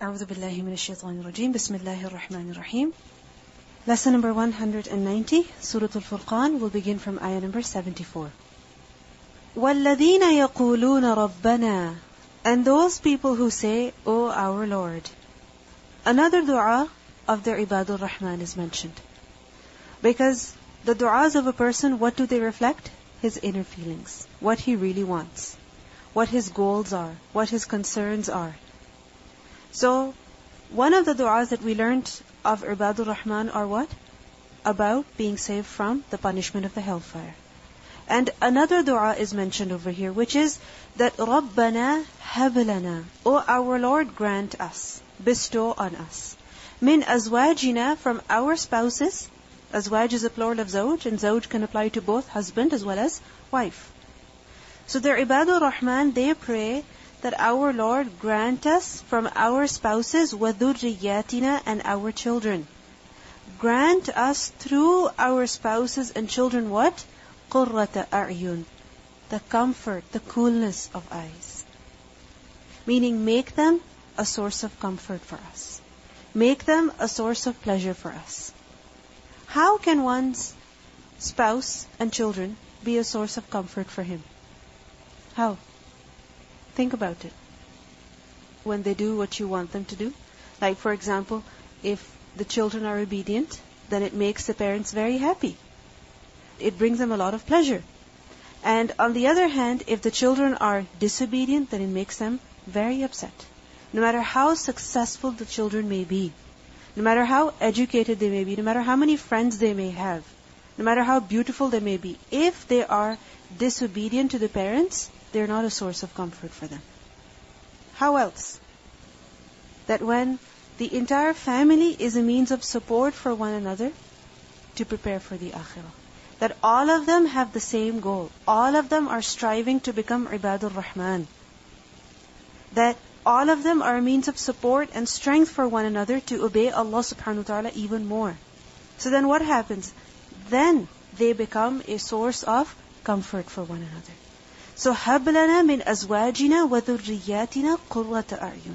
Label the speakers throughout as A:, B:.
A: أعوذ بالله من الشيطان الرجيم بسم الله الرحمن الرحيم. Lesson number 190, Surah Al-Furqan, will begin from ayah number 74. وَالَّذِينَ يَقُولُونَ رَبَّنَا, and those people who say, O our Lord. Another dua of the Ibadur Rahman is mentioned. Because the du'as of a person, what do they reflect? His inner feelings, what he really wants, what his goals are, what his concerns are. So, one of the du'as that we learned of Ibadur Rahman are what? About being saved from the punishment of the hellfire. And another du'a is mentioned over here, which is that رَبَّنَا هَبْ لَنَا, O our Lord, grant us, bestow on us. Min azwajina, from our spouses. Azwaj is a plural of zawj, and zawj can apply to both husband as well as wife. So the Ibadur Rahman, they pray that our Lord grant us from our spouses وَذُرِّيَّاتِنَا, and our children. Grant us through our spouses and children what? قُرَّةَ أَعْيُنٍ, the comfort, the coolness of eyes. Meaning make them a source of comfort for us. Make them a source of pleasure for us. How can one's spouse and children be a source of comfort for him? How? Think about it. When they do what you want them to do. Like for example, if the children are obedient, then it makes the parents very happy. It brings them a lot of pleasure. And on the other hand, if the children are disobedient, then it makes them very upset. No matter how successful the children may be, no matter how educated they may be, no matter how many friends they may have, no matter how beautiful they may be, if they are disobedient to the parents, they're not a source of comfort for them. How else? That when the entire family is a means of support for one another to prepare for the akhirah. That all of them have the same goal. All of them are striving to become Ibadur Rahman. That all of them are a means of support and strength for one another to obey Allah subhanahu wa ta'ala even more. So then what happens? Then they become a source of comfort for one another. So هَبْ لَنَا مِنْ أَزْوَاجِنَا وَذُرِّيَّاتِنَا قُرَّةَ أَعْيُنٍ.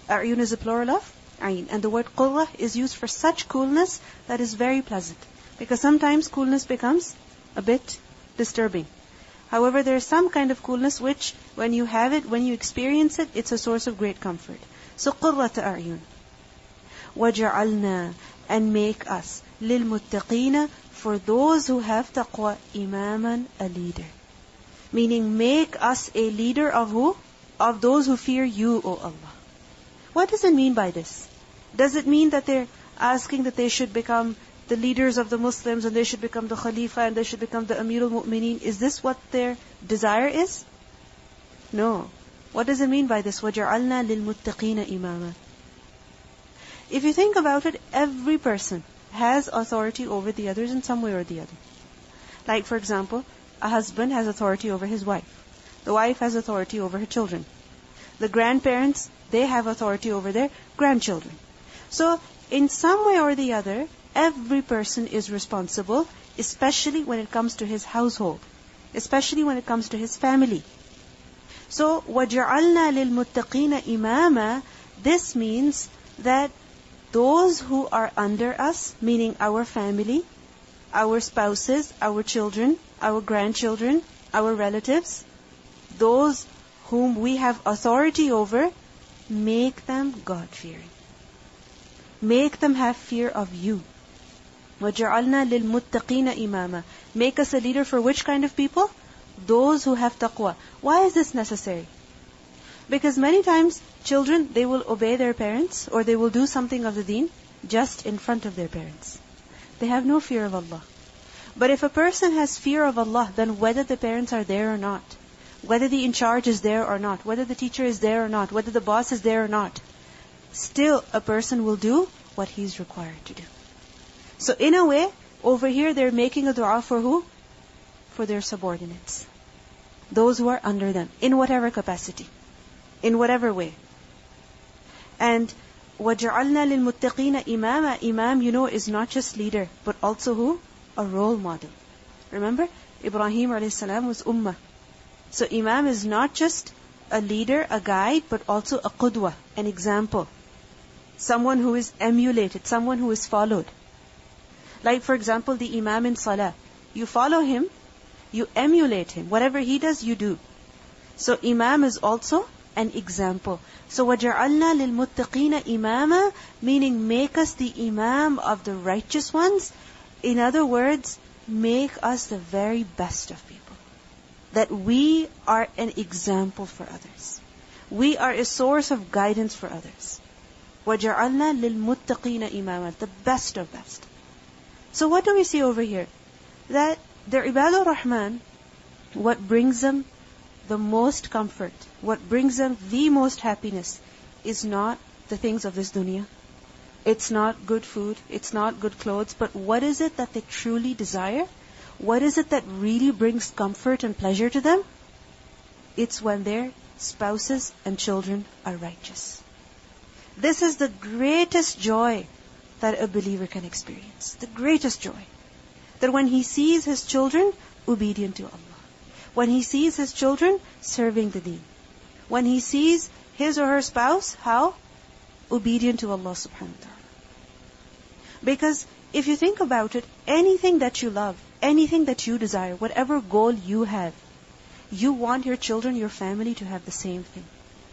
A: A'yun is a plural of ayn. And the word qurrah is used for such coolness that is very pleasant. Because sometimes coolness becomes a bit disturbing. However, there is some kind of coolness which, when you have it, when you experience it, it's a source of great comfort. So قُرَّةَ أَعْيُنٍ. وَجَعَلْنَا, and make us, لِلْمُتَّقِينَ, for those who have taqwa, imaman, a leader. Meaning, make us a leader of who? Of those who fear you, O Allah. What does it mean by this? Does it mean that they're asking that they should become the leaders of the Muslims, and they should become the Khalifa, and they should become the Amirul Mu'mineen? Is this what their desire is? No. What does it mean by this? وَجَعَلْنَا لِلْمُتَّقِينَ إِمَامًا. If you think about it, every person has authority over the others in some way or the other. Like for example, a husband has authority over his wife. The wife has authority over her children. The grandparents, they have authority over their grandchildren. So, in some way or the other, every person is responsible, especially when it comes to his household, especially when it comes to his family. So, وَجَعَلْنَا لِلْمُتَّقِينَ إِمَامًا, this means that those who are under us, meaning our family, our spouses, our children, our grandchildren, our relatives, those whom we have authority over, make them God-fearing. Make them have fear of you. وَجَعَلْنَا لِلْمُتَّقِينَ إِمَامًا. Make us a leader for which kind of people? Those who have taqwa. Why is this necessary? Because many times, children, they will obey their parents, or they will do something of the deen just in front of their parents. They have no fear of Allah. But if a person has fear of Allah, then whether the parents are there or not, whether the in charge is there or not, whether the teacher is there or not, whether the boss is there or not, still a person will do what he's required to do. So in a way, over here they're making a dua for who? For their subordinates. Those who are under them, in whatever capacity, in whatever way. And وَجَعَلْنَا لِلْمُتَّقِينَ إِمَامًا. Imam, is not just leader, but also who? A role model. Remember, Ibrahim a.s. was ummah. So Imam is not just a leader, a guide, but also a qudwa, an example. someone who is emulated, someone who is followed. Like for example, the Imam in Salah. You follow him, you emulate him. Whatever he does, you do. So Imam is also an example. So وَجَعَلْنَا لِلْمُتَّقِينَ إِمَامًا, meaning make us the Imam of the righteous ones. In other words, make us the very best of people. That we are an example for others. We are a source of guidance for others. وَجَعَلْنَا لِلْمُتَّقِينَ إِمَامًا, the best of best. So what do we see over here? That the Ibadur Rahman, what brings them the most comfort, what brings them the most happiness, is not the things of this dunya. It's not good food, it's not good clothes, but what is it that they truly desire? What is it that really brings comfort and pleasure to them? It's when their spouses and children are righteous. This is the greatest joy that a believer can experience. The greatest joy. That when he sees his children obedient to Allah. When he sees his children serving the deen. When he sees his or her spouse, how? Obedient to Allah subhanahu wa ta'ala. Because if you think about it, anything that you love, anything that you desire, whatever goal you have, you want your children, your family to have the same thing.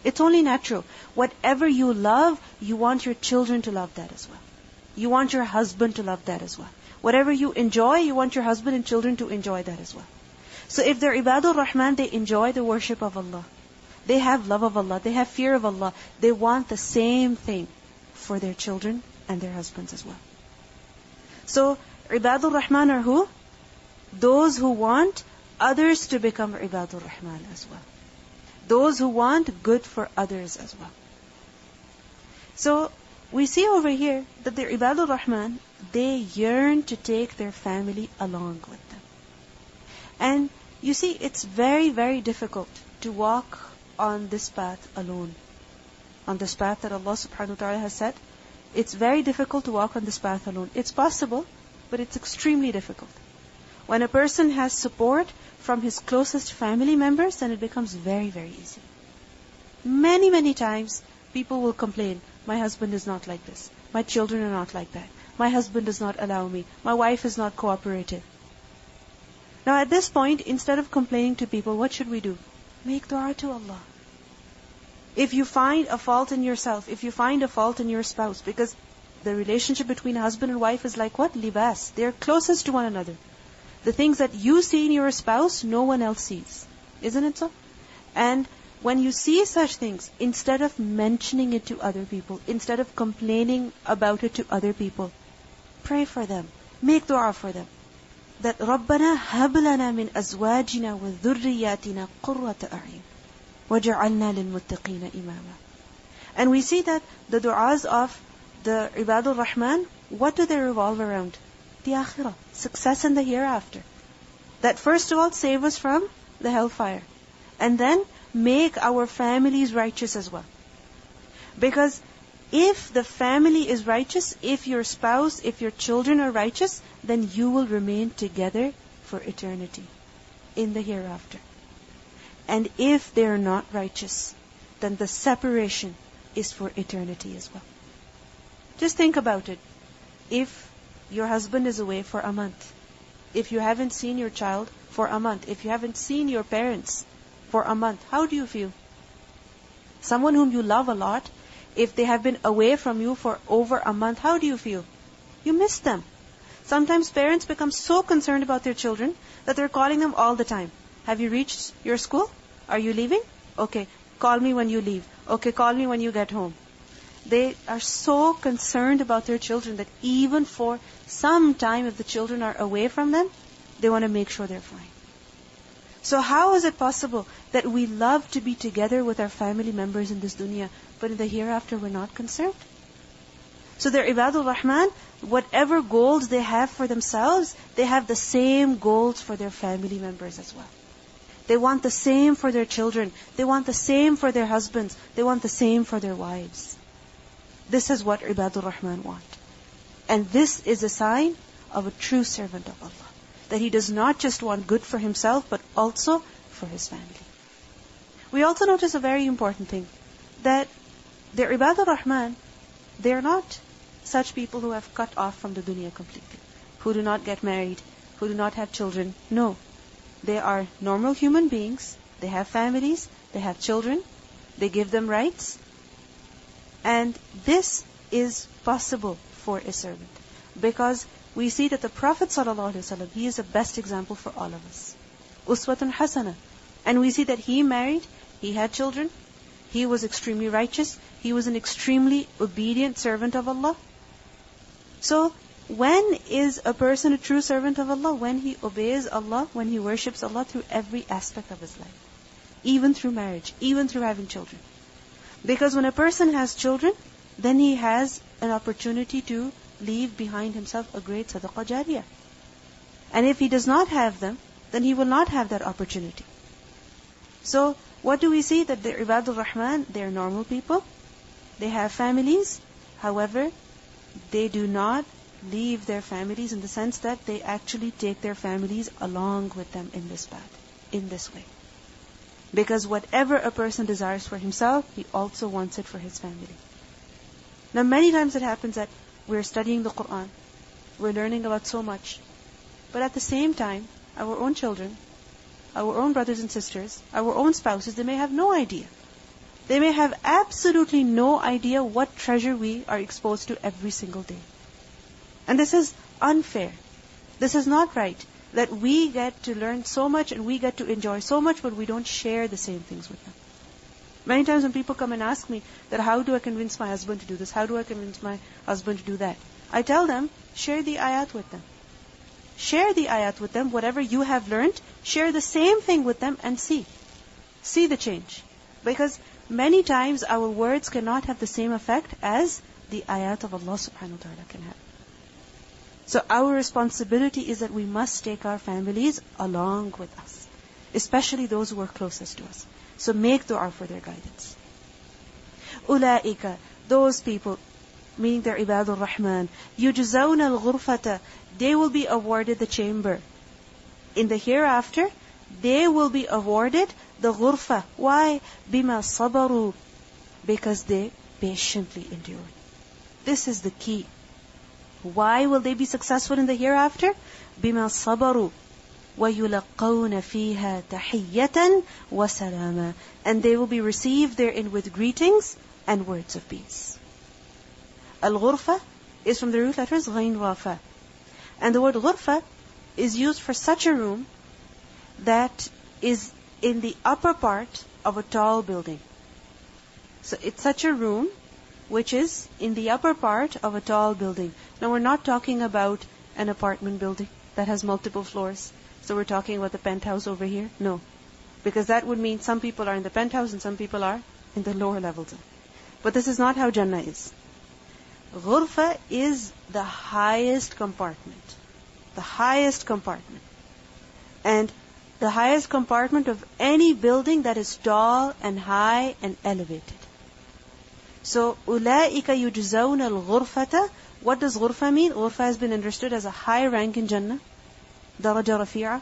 A: It's only natural. Whatever you love, you want your children to love that as well. You want your husband to love that as well. Whatever you enjoy, you want your husband and children to enjoy that as well. So if they're Ibadur Rahman, they enjoy the worship of Allah. They have love of Allah. They have fear of Allah. They want the same thing for their children and their husbands as well. So Ibadur Rahman are who? Those who want others to become Ibadur Rahman as well. Those who want good for others as well. So we see over here that the Ibadur Rahman, they yearn to take their family along with them. And you see, it's very, very difficult to walk on this path alone. On this path that Allah subhanahu wa ta'ala has set. It's very difficult to walk on this path alone. It's possible, but it's extremely difficult. When a person has support from his closest family members, then it becomes very, very easy. Many, many times, people will complain, my husband is not like this. My children are not like that. My husband does not allow me. My wife is not cooperative. Now at this point, instead of complaining to people, what should we do? Make dua to Allah. If you find a fault in yourself, if you find a fault in your spouse, because the relationship between husband and wife is like what? Libas. They're closest to one another. The things that you see in your spouse, no one else sees. Isn't it so? And when you see such things, instead of mentioning it to other people, instead of complaining about it to other people, pray for them. Make dua for them. That رَبَّنَا هَبْ لَنَا مِنْ أَزْوَاجِنَا وَذُرِّيَّاتِنَا قُرَّةَ أَعْيُنٍ وَجَعَلْنَا لِلْمُتَّقِينَ إِمَامًا. And we see that the du'as of the Ibadur Rahman, what do they revolve around? The akhirah, success in the hereafter. That first of all, save us from the hellfire. And then make our families righteous as well. Because if the family is righteous, if your spouse, if your children are righteous, then you will remain together for eternity in the hereafter. And if they are not righteous, then the separation is for eternity as well. Just think about it. If your husband is away for a month, if you haven't seen your child for a month, if you haven't seen your parents for a month, how do you feel? Someone whom you love a lot, if they have been away from you for over a month, how do you feel? You miss them. Sometimes parents become so concerned about their children that they're calling them all the time. Have you reached your school? Are you leaving? Okay, call me when you leave. Okay, call me when you get home. They are so concerned about their children that even for some time, if the children are away from them, they want to make sure they're fine. So how is it possible that we love to be together with our family members in this dunya, but in the hereafter we're not concerned? So they're Ibadur Rahman, whatever goals they have for themselves, they have the same goals for their family members as well. They want the same for their children. They want the same for their husbands. They want the same for their wives. This is what Ibadur Rahman want. And this is a sign of a true servant of Allah. That he does not just want good for himself, but also for his family. We also notice a very important thing. That the Ibadur Rahman, They're not such people who have cut off from the dunya completely, who do not get married, who do not have children. No. They are normal human beings. They have families. They have children. They give them rights. And this is possible for a servant. Because we see that the Prophet ﷺ, he is the best example for all of us. Uswatun hasana. And we see that he married, he had children, he was extremely righteous, he was an extremely obedient servant of Allah. So, when is a person a true servant of Allah? When he obeys Allah, when he worships Allah through every aspect of his life. Even through marriage, even through having children. Because when a person has children, then he has an opportunity to leave behind himself a great sadaqah jariyah. And if he does not have them, then he will not have that opportunity. So, what do we see? That the Ibadur Rahman, they are normal people. They have families. However, they do not leave their families in the sense that they actually take their families along with them in this path, in this way. Because whatever a person desires for himself, he also wants it for his family. Now, many times it happens that we're studying the Quran, we're learning about so much, but at the same time, our own children, our own brothers and sisters, our own spouses, they may have no idea. They may have absolutely no idea what treasure we are exposed to every single day. And this is unfair. This is not right. That we get to learn so much and we get to enjoy so much, but we don't share the same things with them. Many times when people come and ask me that how do I convince my husband to do this? How do I convince my husband to do that? I tell them, share the ayat with them. Share the ayat with them. Whatever you have learned, share the same thing with them and see. See the change. Because many times our words cannot have the same effect as the ayat of Allah subhanahu wa ta'ala can have. So our responsibility is that we must take our families along with us. Especially those who are closest to us. So make dua for their guidance. Ulaika, those people, meaning they're Ibadur Rahman, yujzawna al-ghurfata, they will be awarded the chamber. In the hereafter, they will be awarded the ghurfa. Why? Bima sabaru. Because they patiently endured. This is the key. Why will they be successful in the hereafter? Bima sabaru. وَيُلَقَّوْنَ فِيهَا تَحِيَّةً وَسَلَامًا. And they will be received therein with greetings and words of peace. Al-ghurfa is from the root letters ghain rafa. And the word ghurfa is used for such a room that is in the upper part of a tall building. So it's such a room which is in the upper part of a tall building. Now we're not talking about an apartment building that has multiple floors. So we're talking about the penthouse over here? No. Because that would mean some people are in the penthouse and some people are in the lower levels. But this is not how Jannah is. Ghurfa is the highest compartment. The highest compartment. And the highest compartment of any building that is tall and high and elevated. So, أُولَٰئِكَ يُجْزَوْنَ الْغُرْفَةَ. What does ghurfa mean? Ghurfa has been understood as a high rank in Jannah. Daraja rafi'a.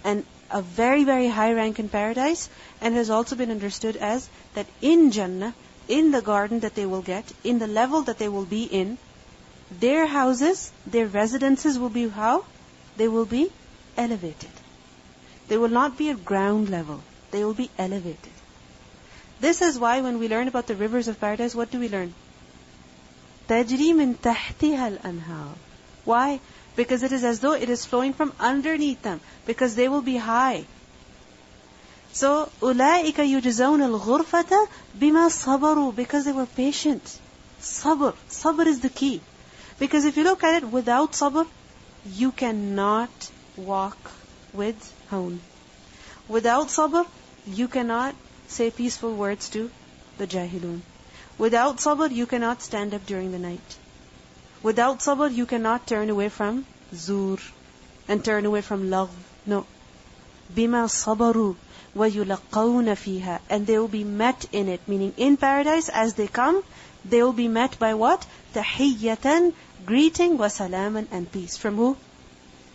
A: And a very, very high rank in paradise. And has also been understood as that in Jannah, in the garden that they will get, in the level that they will be in, their houses, their residences will be how? They will be elevated. They will not be at ground level. They will be elevated. This is why when we learn about the rivers of paradise, what do we learn? تَجْرِي مِن تَحْتِهَا الْأَنْهَارُ. Why? Because it is as though it is flowing from underneath them. Because they will be high. So, أُولَٰئِكَ يُجْزَوْنَ الْغُرْفَةَ بِمَا صَبَرُوا. Because they were patient. Sabr. Sabr is the key. Because if you look at it, without sabr, you cannot walk with hawn. Without sabr, you cannot say peaceful words to the jahilun. Without sabr, you cannot stand up during the night. Without sabr, you cannot turn away from zur and turn away from lagh. No. Bima sabaru wa yulaqawna fiha. And they will be met in it, meaning in paradise, as they come, they will be met by what? Tahiyyatan, greeting, wa salaman, and peace. From who?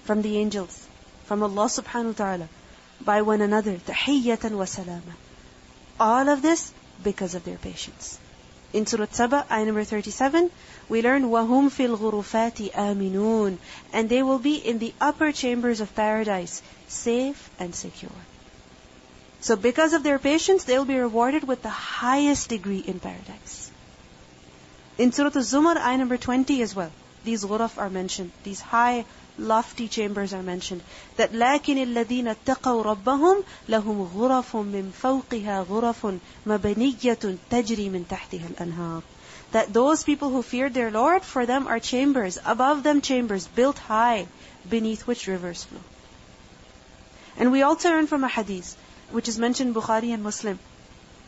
A: From the angels. From Allah subhanahu wa ta'ala. By one another. Tahiyyatan wa salaman. All of this because of their patience. In Surah Saba, ayah number 37, we learn وَهُمْ فِي الْغُرُفَاتِ آمِنُونَ, and they will be in the upper chambers of paradise, safe and secure. So because of their patience, they will be rewarded with the highest degree in paradise. In Surah Al-Zumar, ayah number 20 as well, these ghuraf are mentioned, these high, lofty chambers are mentioned. That لَكِنِ الَّذِينَ اتَّقَوْا رَبَّهُمْ لَهُمْ غُرَفٌ مِّن فَوْقِهَا غُرَفٌ مَبَنِيَّةٌ تَجْرِي مِن تَحْتِهَا الْأَنْهَارُ. That those people who feared their Lord, for them are chambers, above them chambers, built high, beneath which rivers flow. And we also learn from a hadith, which is mentioned in Bukhari and Muslim,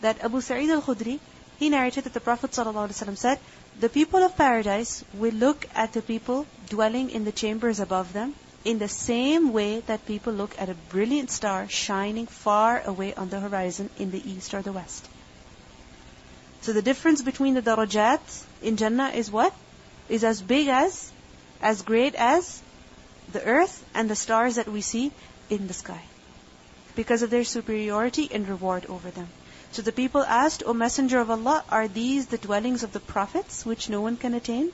A: that Abu Sa'id al-Khudri, he narrated that the Prophet ﷺ said, the people of paradise will look at the people dwelling in the chambers above them in the same way that people look at a brilliant star shining far away on the horizon in the east or the west. So the difference between the darajat in Jannah is what? Is as big as great as the earth and the stars that we see in the sky, because of their superiority in reward over them. So the people asked, O Messenger of Allah, are these the dwellings of the prophets which no one can attain?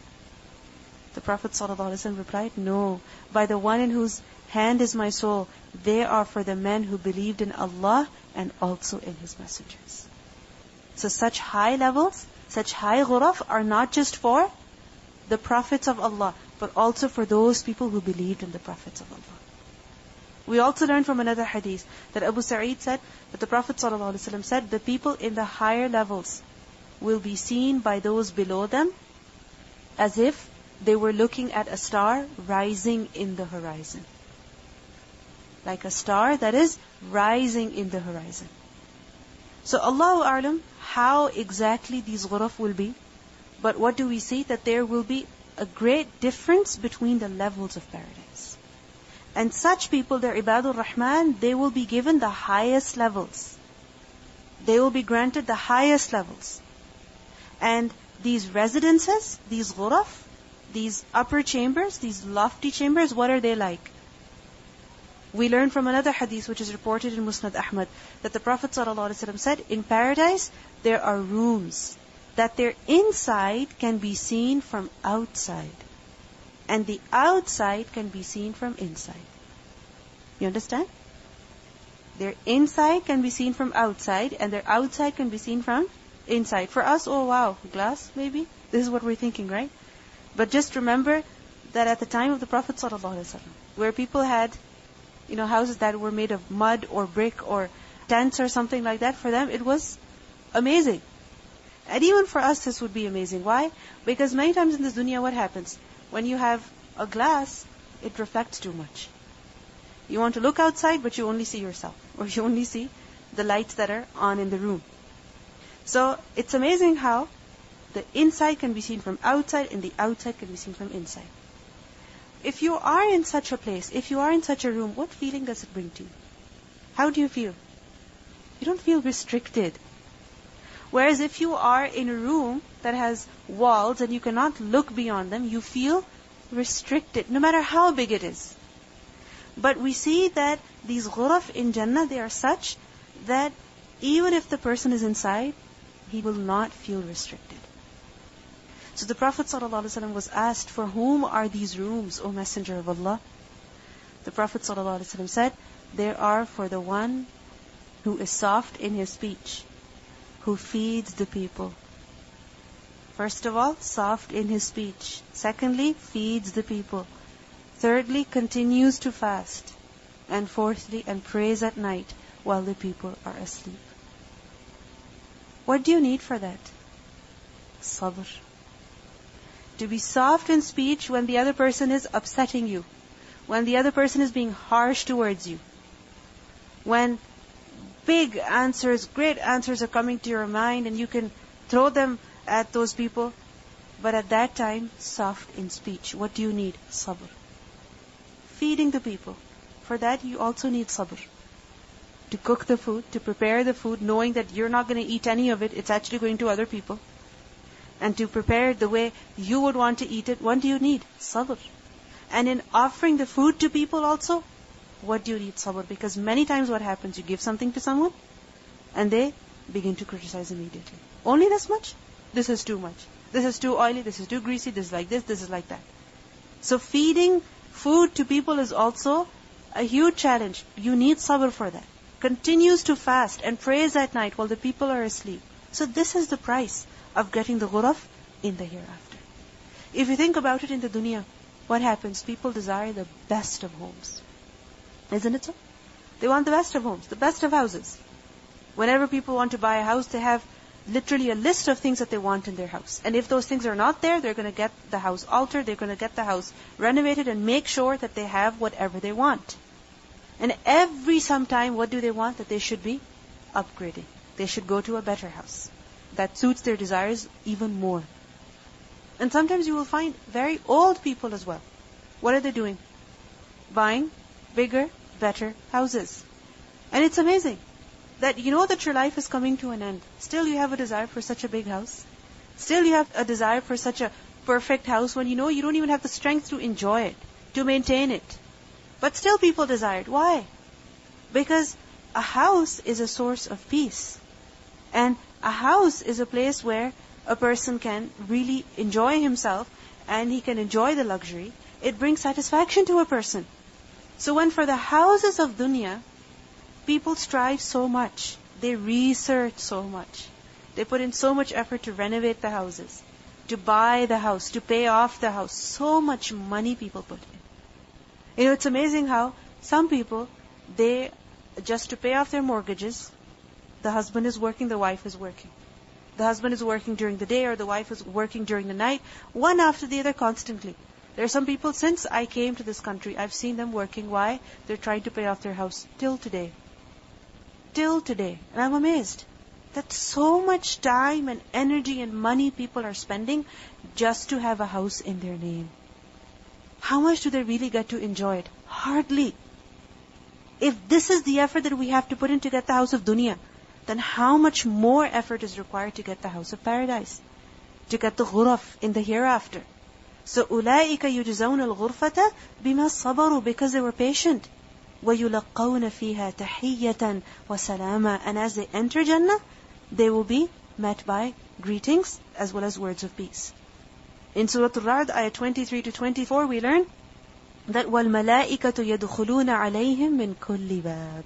A: The Prophet ﷺ replied, no, by the one in whose hand is my soul, they are for the men who believed in Allah and also in His messengers. So such high levels, such high ghuraf are not just for the prophets of Allah, but also for those people who believed in the prophets of Allah. We also learn from another hadith that Abu Sa'id said that the Prophet ﷺ said, the people in the higher levels will be seen by those below them as if they were looking at a star rising in the horizon. Like a star that is rising in the horizon. So Allahu A'lam, how exactly these ghuraf will be, but what do we see? That there will be a great difference between the levels of paradise. And such people, they're Ibadur Rahman, they will be given the highest levels. They will be granted the highest levels. And these residences, these ghuraf, these upper chambers, these lofty chambers, what are they like? We learn from another hadith which is reported in Musnad Ahmad that the Prophet ﷺ said, in paradise there are rooms that their inside can be seen from outside, and the outside can be seen from inside. You understand? Their inside can be seen from outside, and their outside can be seen from inside. For us, oh wow, glass maybe? This is what we're thinking, right? But just remember that at the time of the Prophet ﷺ, where people had, houses that were made of mud or brick or tents or something like that, for them it was amazing. And even for us this would be amazing. Why? Because many times in this dunya what happens? When you have a glass, it reflects too much. You want to look outside, but you only see yourself. Or you only see the lights that are on in the room. So it's amazing how the inside can be seen from outside and the outside can be seen from inside. If you are in such a place, if you are in such a room, what feeling does it bring to you? How do you feel? You don't feel restricted. Whereas if you are in a room that has walls and you cannot look beyond them, you feel restricted, no matter how big it is. But we see that these ghuraf in Jannah, they are such that even if the person is inside, he will not feel restricted. So the Prophet ﷺ was asked, for whom are these rooms, O Messenger of Allah? The Prophet ﷺ said, they are for the one who is soft in his speech, who feeds the people. First of all, soft in his speech. Secondly, feeds the people. Thirdly, continues to fast. And fourthly, and prays at night while the people are asleep. What do you need for that? Sabr. To be soft in speech when the other person is upsetting you. When the other person is being harsh towards you. When big answers, great answers are coming to your mind and you can throw them at those people. But at that time, soft in speech. What do you need? Sabr. Feeding the people. For that you also need sabr. To cook the food, to prepare the food, knowing that you're not going to eat any of it, it's actually going to other people. And to prepare it the way you would want to eat it, what do you need? Sabr. And in offering the food to people also, what do you need? Sabr. Because many times what happens, you give something to someone, and they begin to criticize immediately. Only this much? this is too much. This is too oily, this is too greasy, this is like that. So feeding food to people is also a huge challenge. You need sabr for that. Continues to fast and prays at night while the people are asleep. So this is the price of getting the ghuraf in the hereafter. If you think about it in the dunya, what happens? People desire the best of homes. Isn't it so? They want the best of homes, the best of houses. Whenever people want to buy a house, they have literally a list of things that they want in their house. And if those things are not there, they're going to get the house altered, they're going to get the house renovated and make sure that they have whatever they want. And every sometime, what do they want? That they should be upgrading. They should go to a better house that suits their desires even more. And sometimes you will find very old people as well. What are they doing? Buying bigger, better houses. And it's amazing that you know that your life is coming to an end. Still you have a desire for such a big house. Still you have a desire for such a perfect house when you know you don't even have the strength to enjoy it, to maintain it. But still people desire it. Why? Because a house is a source of peace. And a house is a place where a person can really enjoy himself and he can enjoy the luxury. It brings satisfaction to a person. So when for the houses of dunya, people strive so much. They research so much. They put in so much effort to renovate the houses, to buy the house, to pay off the house. So much money people put in. You know, it's amazing how some people, they, just to pay off their mortgages, the husband is working, the wife is working. The husband is working during the day or the wife is working during the night, one after the other constantly. There are some people, since I came to this country, I've seen them working. Why? They're trying to pay off their house till today. Till today. And I'm amazed that so much time and energy and money people are spending just to have a house in their name. How much do they really get to enjoy it? Hardly. If this is the effort that we have to put in to get the house of dunya, then how much more effort is required to get the house of paradise, to get the ghuraf in the hereafter. So أُولَٰئِكَ يُجْزَوْنَ الْغُرْفَةَ بِمَا صَبَرُوا, because they were patient. وَيُلَقَّوْنَ فِيهَا تَحِيَّةً وَسَلَامًا, and as they enter Jannah, they will be met by greetings as well as words of peace. In Surah Al-Ra'd, ayah 23 to 24, we learn that وَالْمَلَائِكَةُ يَدْخُلُونَ عَلَيْهِمْ مِنْ كُلِّ بَابٍ,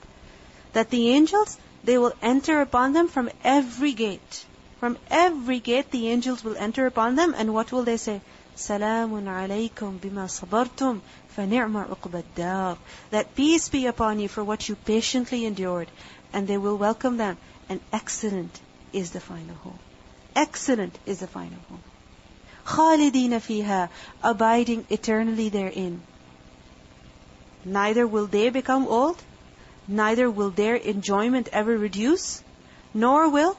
A: that the angels, they will enter upon them from every gate. From every gate, the angels will enter upon them, and what will they say? سَلَامٌ عَلَيْكُمْ بِمَا صَبَرْتُمْ فَنِعْمَ عُقْبَى الدَّارِ, that peace be upon you for what you patiently endured. And they will welcome them, and excellent is the final home. Excellent is the final home. خَالِدِينَ فِيهَا, abiding eternally therein. Neither will they become old, neither will their enjoyment ever reduce, nor will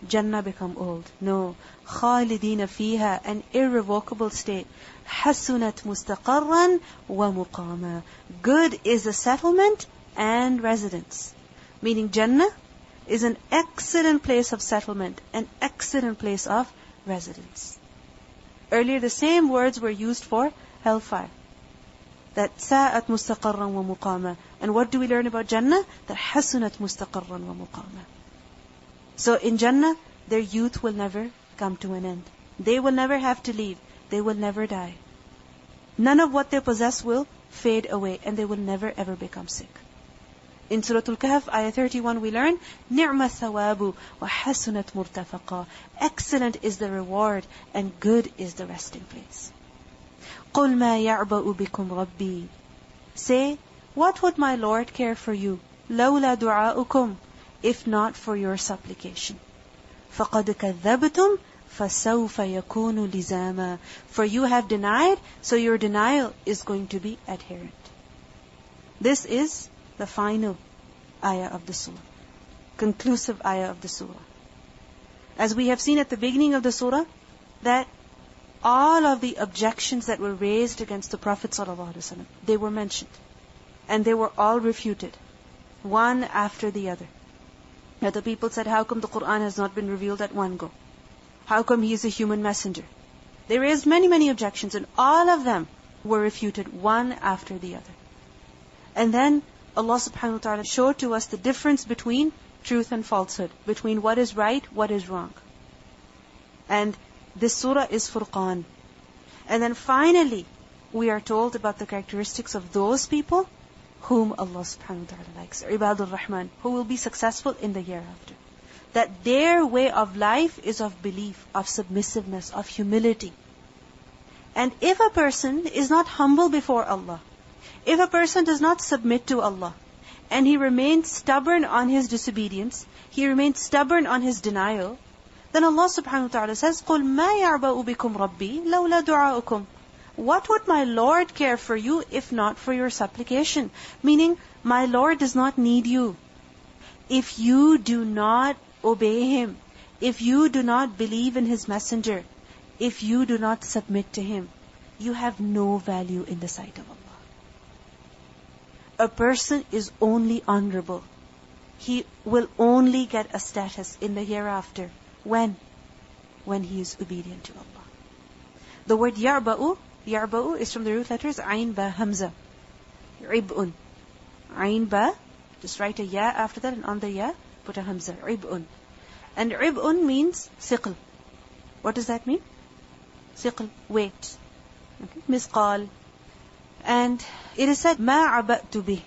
A: Jannah become old. No. خَالِدِينَ فِيهَا, an irrevocable state. حَسُنَتْ مُسْتَقَرًّا وَمُقَامًا, good is the settlement and residence. Meaning Jannah is an excellent place of settlement, an excellent place of residence. Earlier the same words were used for hellfire. That سَاءَتْ مُسْتَقَرًّا وَمُقَامًا. And what do we learn about Jannah? That حَسُنَتْ مُسْتَقَرًّا وَمُقَامًا. So in Jannah, their youth will never come to an end. They will never have to leave. They will never die. None of what they possess will fade away, and they will never ever become sick. In Surah Al-Kahf, ayah 31, we learn, نِعْمَ الثَّوَابُ وَحَسُنَتْ مُرْتَفَقًا, excellent is the reward, and good is the resting place. قُلْ مَا يَعْبَأُ بِكُمْ رَبِّي, say, what would my Lord care for you? لَوْلَا دُعَاؤُكُمْ, if not for your supplication. فَقَدْ كَذَّبْتُمْ فَسَوْفَ يَكُونُ لِزَامًا, for you have denied, so your denial is going to be adherent. This is the final ayah of the surah, conclusive ayah of the surah. As we have seen at the beginning of the surah, that all of the objections that were raised against the Prophet ﷺ, they were mentioned. And they were all refuted, one after the other. Now the people said, how come the Qur'an has not been revealed at one go? How come he is a human messenger? They raised many, many objections, and all of them were refuted, one after the other. And then Allah subhanahu wa ta'ala showed to us the difference between truth and falsehood, between what is right, what is wrong. And this surah is Furqan. And then finally, we are told about the characteristics of those people whom Allah subhanahu wa ta'ala likes. Ibadur Rahman, who will be successful in the hereafter. That their way of life is of belief, of submissiveness, of humility. And if a person is not humble before Allah, if a person does not submit to Allah, and he remains stubborn on his disobedience, he remains stubborn on his denial, then Allah subhanahu wa ta'ala says, قُلْ مَا يَعْبَأُ بِكُمْ رَبِّي لَوْلَا دُعَاؤُكُمْ. What would my Lord care for you if not for your supplication? Meaning, my Lord does not need you. If you do not obey Him, if you do not believe in His messenger, if you do not submit to Him, you have no value in the sight of Allah. A person is only honorable. He will only get a status in the hereafter. When? When he is obedient to Allah. The word Ya'ba'u is from the root letters Ain Ba Hamza. Ib'un. Ain Ba, just write a Ya after that, and on the Ya, put a Hamza. Ib'un. And Ib'un means thiql. What does that mean? Thiql, weight. Okay. Misqal. And it is said, Ma aba'tu bih.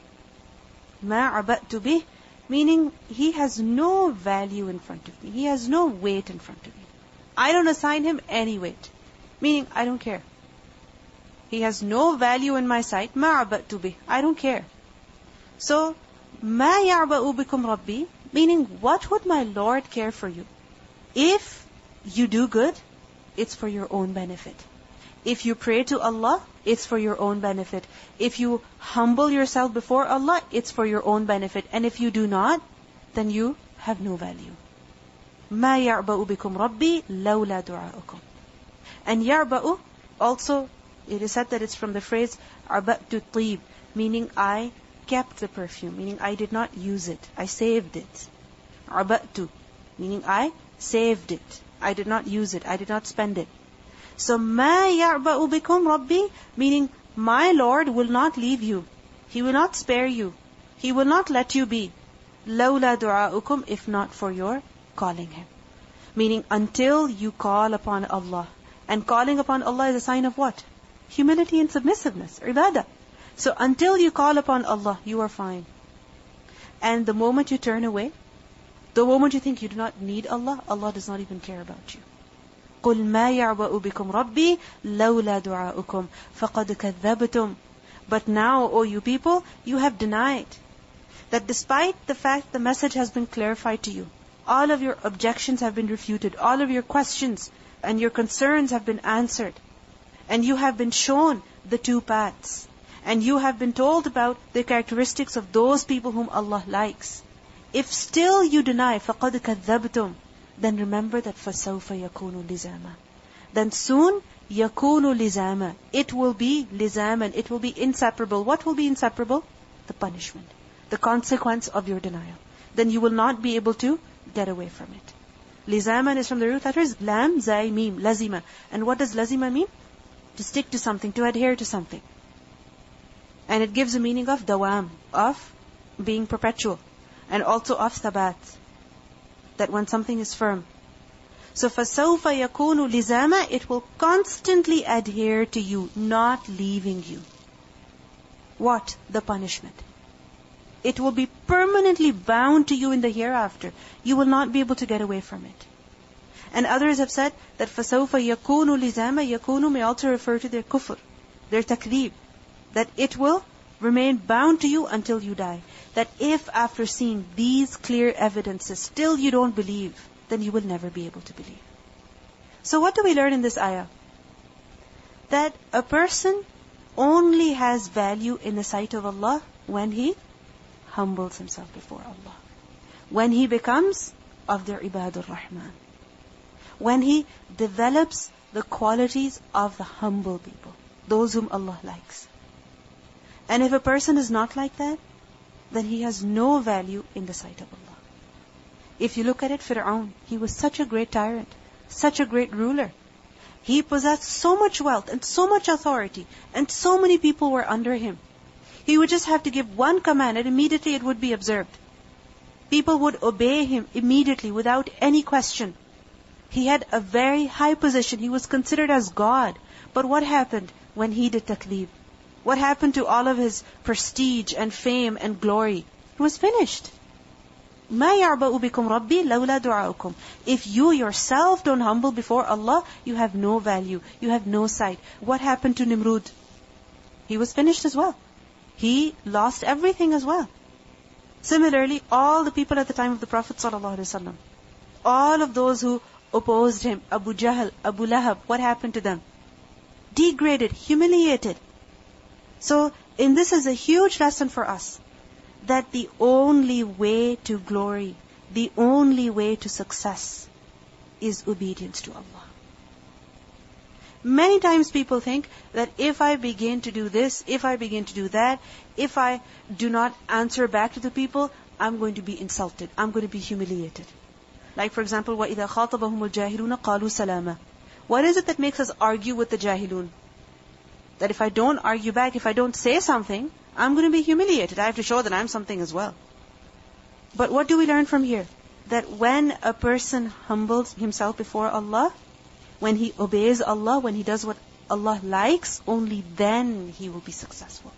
A: Ma aba'tu bih, meaning he has no value in front of me. He has no weight in front of me. I don't assign him any weight. Meaning, I don't care. He has no value in my sight. Ma aba'tu bih. I don't care. So, Ma ya'ba'u bikum rabbi, meaning, what would my Lord care for you? If you do good, it's for your own benefit. If you pray to Allah, it's for your own benefit. If you humble yourself before Allah, it's for your own benefit. And if you do not, then you have no value. مَا يَعْبَأُ بِكُمْ رَبِّي لَوْلَا دُعَاؤُكُمْ. And يَعْبَأُ, also, it is said that it's from the phrase عَبَأْتُ الطِّيب, meaning I kept the perfume, meaning I did not use it. I saved it. عَبَأْتُ, meaning I saved it. I did not use it. I did not spend it. So, مَا يَعْبَأُ بِكُمْ رَبِّي, meaning my Lord will not leave you. He will not spare you. He will not let you be. لَوْلَا دُعَاؤُكُمْ, if not for your calling Him. Meaning until you call upon Allah. And calling upon Allah is a sign of what? Humility and submissiveness, ibadah. So until you call upon Allah, you are fine. And the moment you turn away, the moment you think you do not need Allah, Allah does not even care about you. قُلْ مَا يَعْبَأُ بِكُمْ رَبِّي لَوْلَا دُعَاؤُكُمْ فَقَدْ كَذَّبْتُمْ. But now, O you people, you have denied. That despite the fact the message has been clarified to you, all of your objections have been refuted, all of your questions and your concerns have been answered, and you have been shown the two paths, and you have been told about the characteristics of those people whom Allah likes. If still you deny, فَقَدْ كَذَّبْتُمْ, then remember that فَسَوْفَ يَكُونُ لِزَامًا. Then soon, يَكُونُ لِزَامًا. It will be lizaman, it will be inseparable. What will be inseparable? The punishment, the consequence of your denial. Then you will not be able to get away from it. Lizaman is from the root letters lam, zai, mim, lazima. And what does lazima mean? To stick to something, to adhere to something. And it gives a meaning of dawam, of being perpetual, and also of thabat, that when something is firm. So فَسَوْفَ يَكُونُ لِزَامًا, it will constantly adhere to you, not leaving you. What? The punishment. It will be permanently bound to you in the hereafter. You will not be able to get away from it. And others have said that فَسَوْفَ يَكُونُ لِزَامًا, yakunu may also refer to their kufr, their takdeeb, that it will remain bound to you until you die. That if after seeing these clear evidences still you don't believe, then you will never be able to believe. So what do we learn in this ayah? That a person only has value in the sight of Allah when he humbles himself before Allah. When he becomes of their ibadur Rahman. When he develops the qualities of the humble people, those whom Allah likes. And if a person is not like that, then he has no value in the sight of Allah. If you look at it, Fir'aun, he was such a great tyrant, such a great ruler. He possessed so much wealth and so much authority, and so many people were under him. He would just have to give one command and immediately it would be observed. People would obey him immediately without any question. He had a very high position. He was considered as God. But what happened when he did takleeb? What happened to all of his prestige and fame and glory? It was finished. مَا يَعْبَأُ بِكُمْ رَبِّي لَوْلَا دُعَاؤُكُمْ. If you yourself don't humble before Allah, you have no value. You have no sight. What happened to Nimrud? He was finished as well. He lost everything as well. Similarly, all the people at the time of the Prophet ﷺ, all of those who opposed him, Abu Jahl, Abu Lahab, what happened to them? Degraded, humiliated. So, in this is a huge lesson for us, that the only way to glory, the only way to success is obedience to Allah. Many times people think that if I begin to do this, if I begin to do that, if I do not answer back to the people, I'm going to be insulted, I'm going to be humiliated. Like for example, وَإِذَا خَاطَبَهُمُ الْجَاهِلُونَ قَالُوا سَلَامًا. What is it that makes us argue with the jahilun? That if I don't argue back, if I don't say something, I'm going to be humiliated. I have to show that I'm something as well. But what do we learn from here? That when a person humbles himself before Allah, when he obeys Allah, when he does what Allah likes, only then he will be successful.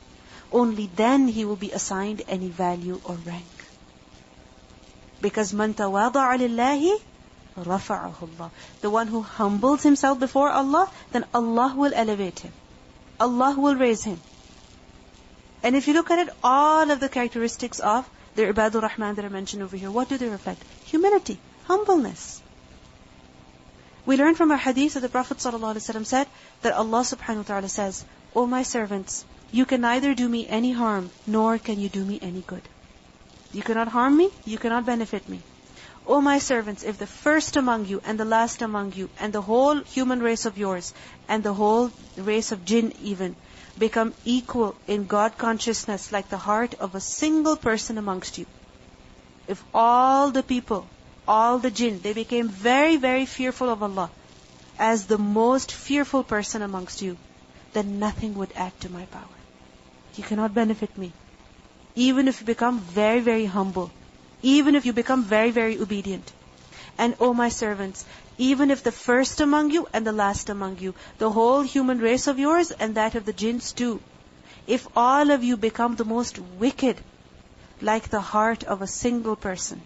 A: Only then he will be assigned any value or rank. Because man tawada'a lillahi rafa'ahu Allah. The one who humbles himself before Allah, then Allah will elevate him. Allah will raise him. And if you look at it, all of the characteristics of the Ibadur Rahman that are mentioned over here, what do they reflect? Humility, humbleness. We learn from a hadith that the Prophet ﷺ said that Allah subhanahu wa ta'ala says, O my servants, you can neither do me any harm, nor can you do me any good. You cannot harm me, you cannot benefit me. O my servants, if the first among you and the last among you and the whole human race of yours and the whole race of jinn even become equal in God consciousness like the heart of a single person amongst you, if all the people, all the jinn, they became very, very fearful of Allah as the most fearful person amongst you, then nothing would add to my power. You cannot benefit me. Even if you become very, very humble, even if you become very, very obedient. And O my servants, even if the first among you and the last among you, the whole human race of yours and that of the jinns too, if all of you become the most wicked, like the heart of a single person,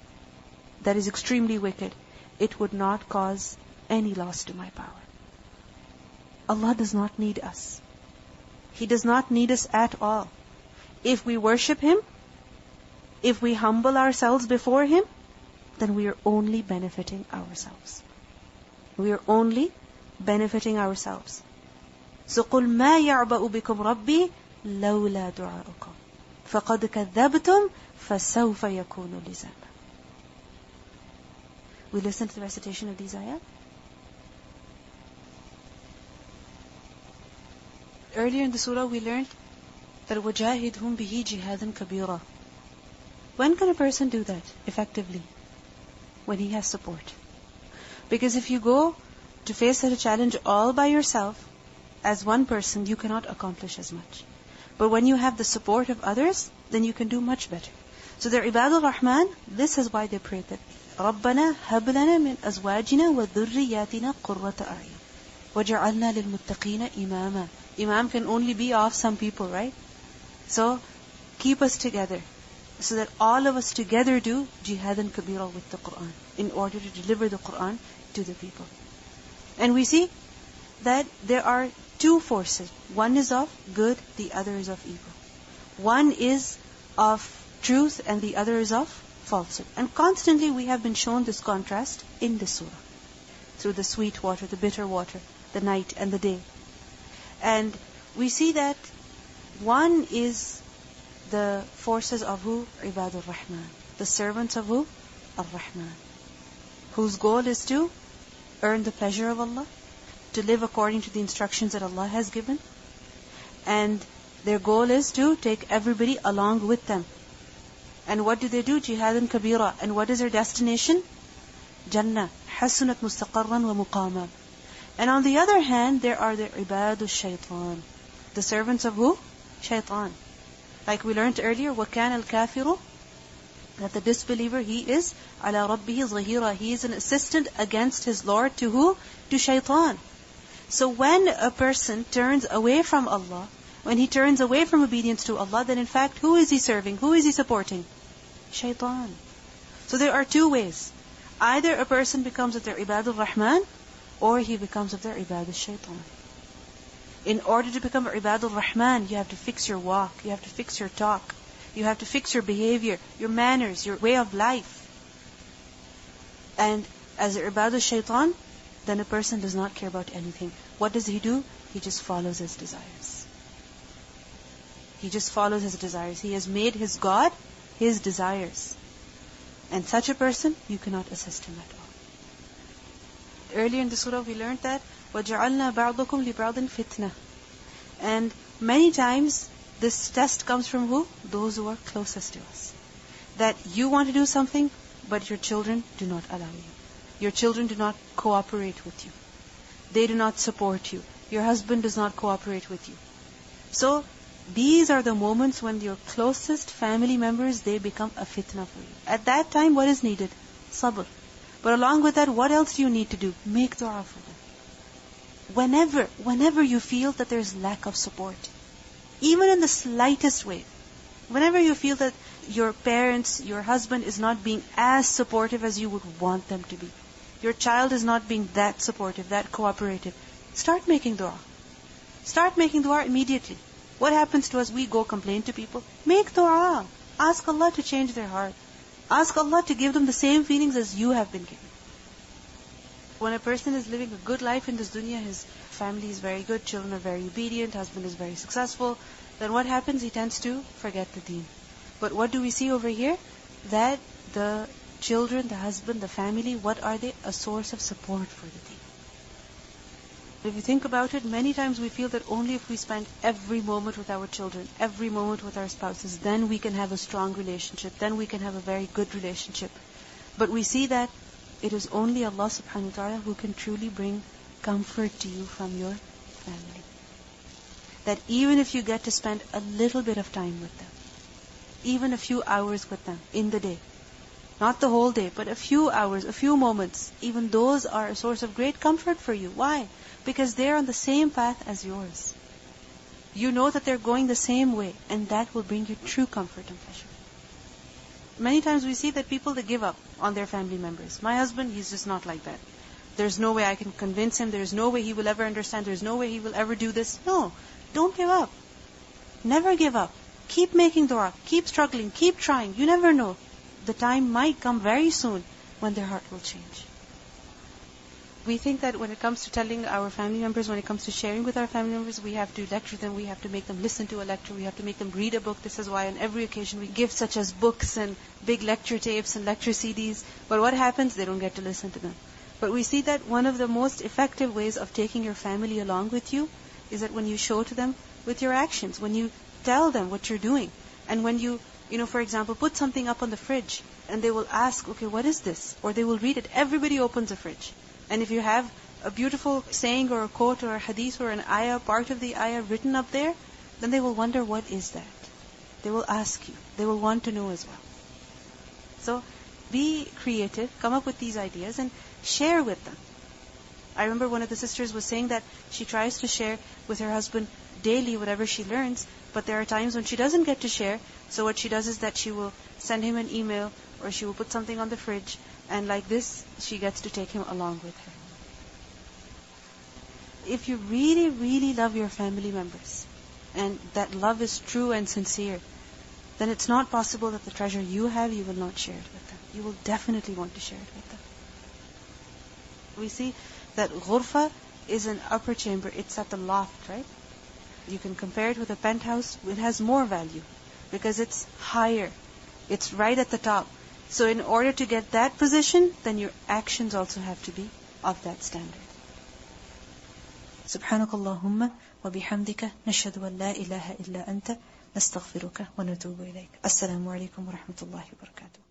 A: that is extremely wicked, it would not cause any loss to my power. Allah does not need us. He does not need us at all. If we worship Him, if we humble ourselves before Him, then we are only benefiting ourselves. We are only benefiting ourselves. So قُلْ مَا يَعْبَأُ بِكُمْ رَبِّي لَوْلَا دُعَاؤُكُمْ فَقَدْ كَذَّبْتُمْ فَسَوْفَ يَكُونُ لِزَامًا. We listen to the recitation of these ayat. Earlier in the surah we learned that وَجَاهِدْهُمْ بِهِ جِهَادًا كَبِيرًا. When can a person do that effectively? When he has support. Because if you go to face such a challenge all by yourself, as one person, you cannot accomplish as much. But when you have the support of others, then you can do much better. So the Ibadur Rahman, this is why they prayed that رَبَّنَا هَبْ لَنَا مِنْ أَزْوَاجِنَا وَذُرِّيَّاتِنَا قُرَّةَ أَعْيُنٍ وَجَعَلْنَا لِلْمُتَّقِينَ إِمَامًا. Imam can only be of some people, right? So keep us together, so that all of us together do jihadan kabira with the Qur'an, in order to deliver the Qur'an to the people. And we see that there are two forces. One is of good, the other is of evil. One is of truth and the other is of falsehood. And constantly we have been shown this contrast in this surah. Through the sweet water, the bitter water, the night and the day. And we see that one is the forces of who? Ibadur Rahman. The servants of who? Ar-Rahman. Whose goal is to earn the pleasure of Allah, to live according to the instructions that Allah has given. And their goal is to take everybody along with them. And what do they do? Jihadan kabira. And what is their destination? Jannah. Hasunat mustaqarran wa muqama. And on the other hand, there are the Ibadur Shaitan. The servants of who? Shaitan. Like we learned earlier, وَكَانَ الْكَافِرُ That the disbeliever, he is ala rabbihi zahira. He is an assistant against his Lord to who? To shaitan. So when a person turns away from Allah, when he turns away from obedience to Allah, then in fact, who is he serving? Who is he supporting? Shaitan. So there are two ways. Either a person becomes of their ibadur rahman, or he becomes of their ibadur shaitan. In order to become ibadur rahman, you have to fix your walk, you have to fix your talk, you have to fix your behavior, your manners, your way of life. And as a ibadur shaitan, then a person does not care about anything. What does he do? He just follows his desires. He just follows his desires. He has made his God his desires. And such a person, you cannot assist him at all. Earlier in the surah we learned that وَجَعَلْنَا بَعْضُكُمْ لِبَعْضٍ فِتْنَةً. And many times this test comes from who? Those who are closest to us. That you want to do something, but your children do not allow you. Your children do not cooperate with you. They do not support you. Your husband does not cooperate with you. So these are the moments when your closest family members, they become a fitna for you. At that time, what is needed? Sabr. But along with that, what else do you need to do? Make dua for them. Whenever you feel that there is lack of support, even in the slightest way, whenever you feel that your parents, your husband is not being as supportive as you would want them to be, your child is not being that supportive, that cooperative, start making dua. Start making dua immediately. What happens to us? We go complain to people. Make dua. Ask Allah to change their heart. Ask Allah to give them the same feelings as you have been given. When a person is living a good life in this dunya, his family is very good, children are very obedient, husband is very successful, then what happens? He tends to forget the deen. But what do we see over here? That the children, the husband, the family, what are they? A source of support for the deen. If you think about it, many times we feel that only if we spend every moment with our children, every moment with our spouses, then we can have a strong relationship, then we can have a very good relationship. But we see that it is only Allah subhanahu wa ta'ala who can truly bring comfort to you from your family. That even if you get to spend a little bit of time with them, even a few hours with them in the day, not the whole day, but a few hours, a few moments, even those are a source of great comfort for you. Why? Because they're on the same path as yours. You know that they're going the same way, and that will bring you true comfort and pleasure. Many times we see that people, they give up on their family members. My husband, he's just not like that. There's no way I can convince him. There's no way he will ever understand. There's no way he will ever do this. No, don't give up. Never give up. Keep making dua. Keep struggling. Keep trying. You never know. The time might come very soon when their heart will change. We think that when it comes to telling our family members, when it comes to sharing with our family members, we have to lecture them, we have to make them listen to a lecture, we have to make them read a book. This is why on every occasion we give such as books and big lecture tapes and lecture CDs. But what happens? They don't get to listen to them. But we see that one of the most effective ways of taking your family along with you is that when you show to them with your actions, when you tell them what you're doing, and when you for example, put something up on the fridge, and they will ask, okay, what is this? Or they will read it. Everybody opens a fridge. And if you have a beautiful saying or a quote or a hadith or an ayah, part of the ayah written up there, then they will wonder, what is that? They will ask you. They will want to know as well. So, be creative, come up with these ideas and share with them. I remember one of the sisters was saying that she tries to share with her husband daily whatever she learns, but there are times when she doesn't get to share. So what she does is that she will send him an email, or she will put something on the fridge, and like this, she gets to take him along with her. If you really, really love your family members, and that love is true and sincere, then it's not possible that the treasure you have, you will not share it with them. You will definitely want to share it with them. We see that ghurfa is an upper chamber. It's at the loft, right? You can compare it with a penthouse. It has more value because it's higher. It's right at the top. So in order to get that position, then your actions also have to be of that standard. سبحانك اللهم وبحمدك نشهد أن لا إله إلا أنت نستغفرك ونتوب إليك. السلام عليكم ورحمة الله وبركاته.